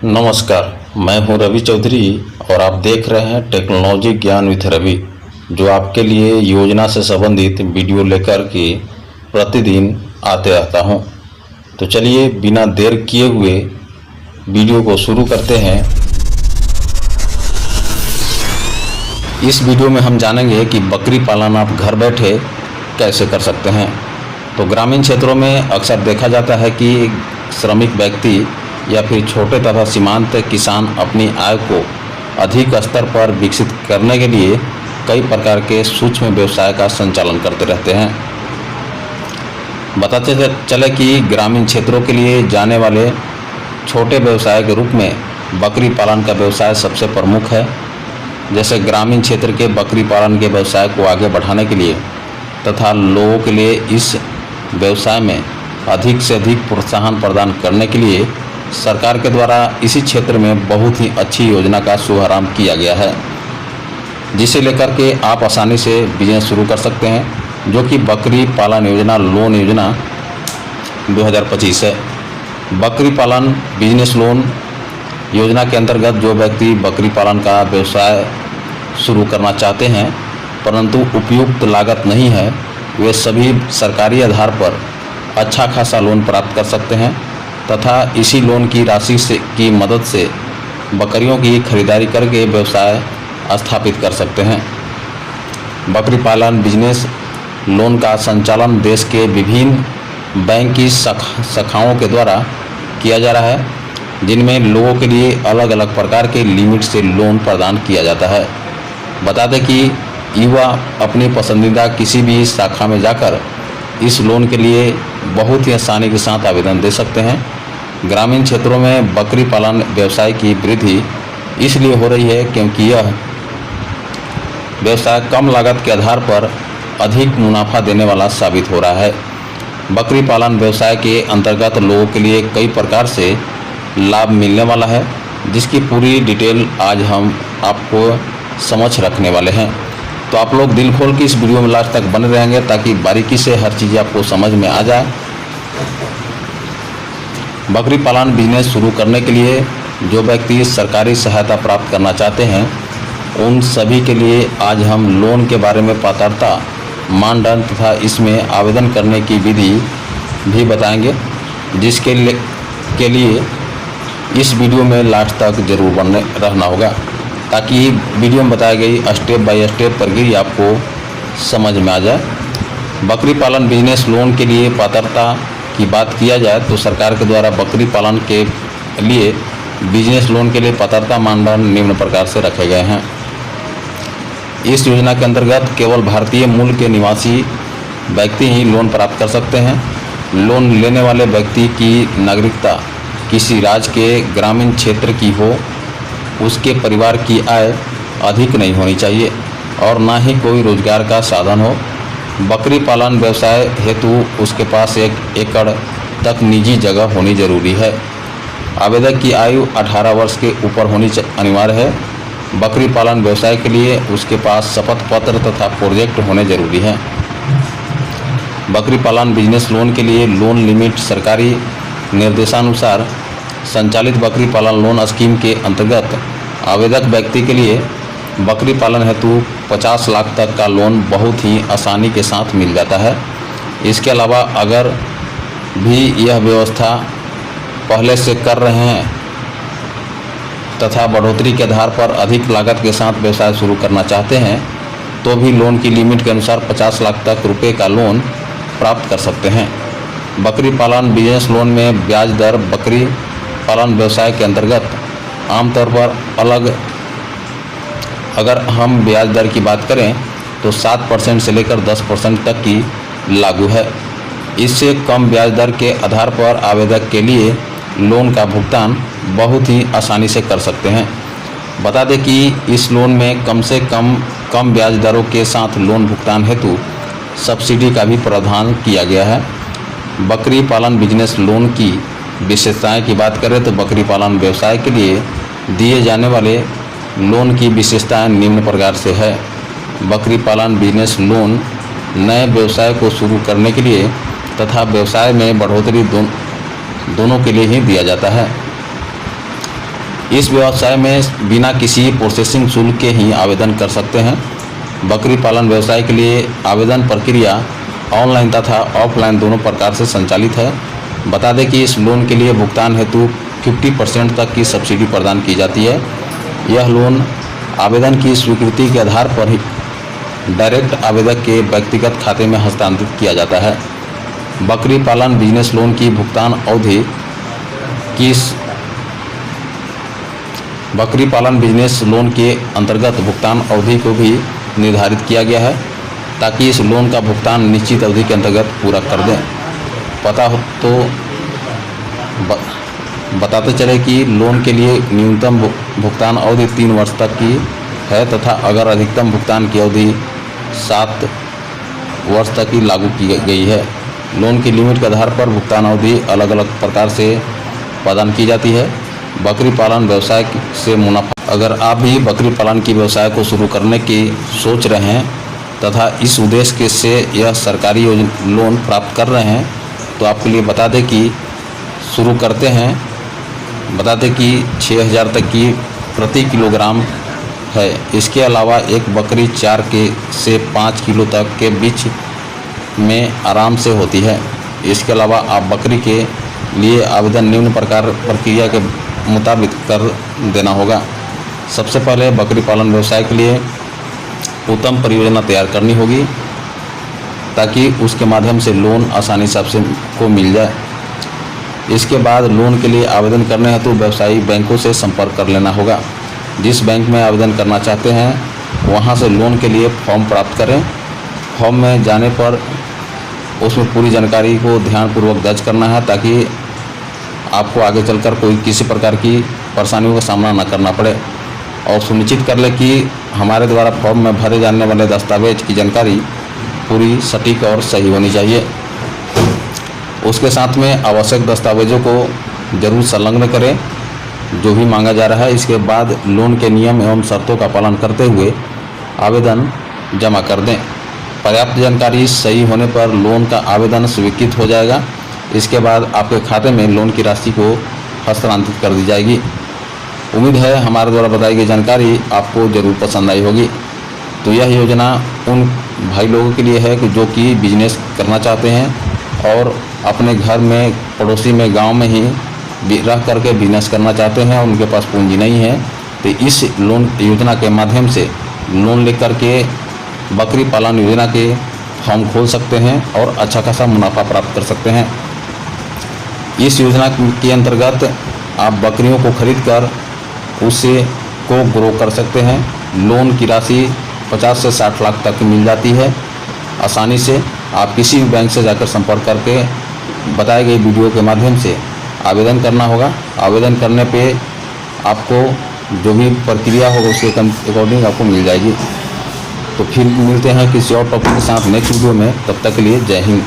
नमस्कार, मैं हूं रवि चौधरी और आप देख रहे हैं टेक्नोलॉजी ज्ञान विथ रवि, जो आपके लिए योजना से संबंधित वीडियो लेकर के प्रतिदिन आते रहता हूं। तो चलिए बिना देर किए हुए वीडियो को शुरू करते हैं। इस वीडियो में हम जानेंगे कि बकरी पालन आप घर बैठे कैसे कर सकते हैं। तो ग्रामीण क्षेत्रों में अक्सर देखा जाता है कि श्रमिक व्यक्ति या फिर छोटे तथा सीमांत किसान अपनी आय को अधिक स्तर पर विकसित करने के लिए कई प्रकार के सूक्ष्म व्यवसाय का संचालन करते रहते हैं। बताते चले कि ग्रामीण क्षेत्रों के लिए जाने वाले छोटे व्यवसाय के रूप में बकरी पालन का व्यवसाय सबसे प्रमुख है। जैसे ग्रामीण क्षेत्र के बकरी पालन के व्यवसाय को आगे बढ़ाने के लिए तथा लोगों के लिए इस व्यवसाय में अधिक से अधिक प्रोत्साहन प्रदान करने के लिए सरकार के द्वारा इसी क्षेत्र में बहुत ही अच्छी योजना का शुभारंभ किया गया है, जिसे लेकर के आप आसानी से बिजनेस शुरू कर सकते हैं, जो कि बकरी पालन योजना लोन योजना 2025 है। बकरी पालन बिजनेस लोन योजना के अंतर्गत जो व्यक्ति बकरी पालन का व्यवसाय शुरू करना चाहते हैं परंतु उपयुक्त लागत नहीं है, वे सभी सरकारी आधार पर अच्छा खासा लोन प्राप्त कर सकते हैं तथा इसी लोन की राशि की मदद से बकरियों की खरीदारी करके व्यवसाय स्थापित कर सकते हैं। बकरी पालन बिजनेस लोन का संचालन देश के विभिन्न बैंक की शाखाओं के द्वारा किया जा रहा है, जिनमें लोगों के लिए अलग अलग प्रकार के लिमिट से लोन प्रदान किया जाता है। बता दें कि युवा अपनी पसंदीदा किसी भी शाखा में जाकर इस लोन के लिए बहुत ही आसानी के साथ आवेदन दे सकते हैं। ग्रामीण क्षेत्रों में बकरी पालन व्यवसाय की वृद्धि इसलिए हो रही है क्योंकि यह व्यवसाय कम लागत के आधार पर अधिक मुनाफा देने वाला साबित हो रहा है। बकरी पालन व्यवसाय के अंतर्गत लोगों के लिए कई प्रकार से लाभ मिलने वाला है, जिसकी पूरी डिटेल आज हम आपको समझ रखने वाले हैं। तो आप लोग दिल खोल के इस वीडियो में लास्ट तक बने रहेंगे ताकि बारीकी से हर चीज़ आपको समझ में आ जाए। बकरी पालन बिजनेस शुरू करने के लिए जो व्यक्ति सरकारी सहायता प्राप्त करना चाहते हैं, उन सभी के लिए आज हम लोन के बारे में पात्रता मानदंड तथा इसमें आवेदन करने की विधि भी बताएंगे, जिसके लिए इस वीडियो में लास्ट तक जरूर बने रहना होगा ताकि वीडियो में बताई गई स्टेप बाय स्टेप प्रक्रिया आपको समझ में आ जाए। बकरी पालन बिजनेस लोन के लिए पात्रता की बात किया जाए तो सरकार के द्वारा बकरी पालन के लिए बिजनेस लोन के लिए पात्रता मानदंड निम्न प्रकार से रखे गए हैं। इस योजना के अंतर्गत केवल भारतीय मूल के निवासी व्यक्ति ही लोन प्राप्त कर सकते हैं। लोन लेने वाले व्यक्ति की नागरिकता किसी राज्य के ग्रामीण क्षेत्र की हो, उसके परिवार की आय अधिक नहीं होनी चाहिए और ना ही कोई रोजगार का साधन हो। बकरी पालन व्यवसाय हेतु उसके पास 1 एकड़ तक निजी जगह होनी जरूरी है। आवेदक की आयु 18 वर्ष के ऊपर होनी अनिवार्य है। बकरी पालन व्यवसाय के लिए उसके पास शपथ पत्र तथा प्रोजेक्ट होने जरूरी है। बकरी पालन बिजनेस लोन के लिए लोन लिमिट सरकारी निर्देशानुसार संचालित बकरी पालन लोन स्कीम के अंतर्गत आवेदक व्यक्ति के लिए बकरी पालन हेतु 50 लाख तक का लोन बहुत ही आसानी के साथ मिल जाता है। इसके अलावा अगर भी यह व्यवस्था पहले से कर रहे हैं तथा बढ़ोतरी के आधार पर अधिक लागत के साथ व्यवसाय शुरू करना चाहते हैं तो भी लोन की लिमिट के अनुसार 50 लाख तक रुपए का लोन प्राप्त कर सकते हैं। बकरी पालन बिजनेस लोन में ब्याज दर बकरी पालन व्यवसाय के अंतर्गत आमतौर पर अगर हम ब्याज दर की बात करें तो 7% से लेकर 10% तक की लागू है। इससे कम ब्याज दर के आधार पर आवेदक के लिए लोन का भुगतान बहुत ही आसानी से कर सकते हैं। बता दें कि इस लोन में कम से कम ब्याज दरों के साथ लोन भुगतान हेतु सब्सिडी का भी प्रावधान किया गया है। बकरी पालन बिजनेस लोन की विशेषताएं की बात करें तो बकरी पालन व्यवसाय के लिए दिए जाने वाले लोन की विशेषताएं निम्न प्रकार से है। बकरी पालन बिजनेस लोन नए व्यवसाय को शुरू करने के लिए तथा व्यवसाय में बढ़ोतरी दोनों के लिए ही दिया जाता है। इस व्यवसाय में बिना किसी प्रोसेसिंग शुल्क के ही आवेदन कर सकते हैं। बकरी पालन व्यवसाय के लिए आवेदन प्रक्रिया ऑनलाइन तथा ऑफलाइन दोनों प्रकार से संचालित है। बता दें कि इस लोन के लिए भुगतान हेतु 50% तक की सब्सिडी प्रदान की जाती है। यह लोन आवेदन की स्वीकृति के आधार पर ही डायरेक्ट आवेदक के व्यक्तिगत खाते में हस्तांतरित किया जाता है। बकरी पालन बिजनेस लोन की भुगतान अवधि बकरी पालन बिजनेस लोन के अंतर्गत भुगतान अवधि को भी निर्धारित किया गया है ताकि इस लोन का भुगतान निश्चित अवधि के अंतर्गत पूरा कर दें। पता हो तो बताते चले कि लोन के लिए न्यूनतम भुगतान अवधि 3 वर्ष तक की है तथा अगर अधिकतम भुगतान की अवधि 7 वर्ष तक की लागू की गई है। लोन की लिमिट के आधार पर भुगतान अवधि अलग अलग प्रकार से प्रदान की जाती है। बकरी पालन व्यवसाय से मुनाफा। अगर आप भी बकरी पालन की व्यवसाय को शुरू करने की सोच रहे हैं तथा इस उद्देश्य से यह सरकारी लोन प्राप्त कर रहे हैं तो आपके लिए बता दें कि शुरू करते हैं। बता दें कि 6000 तक की प्रति किलोग्राम है। इसके अलावा एक बकरी 4 से 5 किलो तक के बीच में आराम से होती है। इसके अलावा आप बकरी के लिए आवेदन निम्न प्रक्रिया के मुताबिक कर देना होगा। सबसे पहले बकरी पालन व्यवसाय के लिए उत्तम परियोजना तैयार करनी होगी ताकि उसके माध्यम से लोन आसानी से आपको मिल जाए। इसके बाद लोन के लिए आवेदन करने हेतु व्यवसायिक बैंकों से संपर्क कर लेना होगा। जिस बैंक में आवेदन करना चाहते हैं वहां से लोन के लिए फॉर्म प्राप्त करें। फॉर्म में जाने पर उसमें पूरी जानकारी को ध्यानपूर्वक दर्ज करना है ताकि आपको आगे चलकर कोई किसी प्रकार की परेशानियों का सामना न करना पड़े। और सुनिश्चित कर लें कि हमारे द्वारा फॉर्म में भरे जाने वाले दस्तावेज की जानकारी पूरी सटीक और सही होनी चाहिए। उसके साथ में आवश्यक दस्तावेजों को जरूर संलग्न करें जो भी मांगा जा रहा है। इसके बाद लोन के नियम एवं शर्तों का पालन करते हुए आवेदन जमा कर दें। पर्याप्त जानकारी सही होने पर लोन का आवेदन स्वीकृत हो जाएगा। इसके बाद आपके खाते में लोन की राशि को हस्तांतरित कर दी जाएगी। उम्मीद है हमारे द्वारा बताई गई जानकारी आपको ज़रूर पसंद आई होगी। तो यह योजना उन भाई लोगों के लिए है कि जो कि बिजनेस करना चाहते हैं और अपने घर में, पड़ोसी में, गांव में ही रह करके बिजनेस करना चाहते हैं और उनके पास पूंजी नहीं है। तो इस लोन योजना के माध्यम से लोन लेकर के बकरी पालन योजना के फॉर्म खोल सकते हैं और अच्छा खासा मुनाफा प्राप्त कर सकते हैं। इस योजना के अंतर्गत आप बकरियों को खरीदकर उसे को ग्रो कर सकते हैं। लोन की राशि 50 से 60 लाख तक मिल जाती है आसानी से। आप किसी भी बैंक से जाकर संपर्क करके बताए गए वीडियो के माध्यम से आवेदन करना होगा। आवेदन करने पे आपको जो भी प्रक्रिया होगा उसके अकॉर्डिंग आपको मिल जाएगी। तो फिर मिलते हैं किसी और टॉपिक के साथ नेक्स्ट वीडियो में। तब तक के लिए जय हिंद।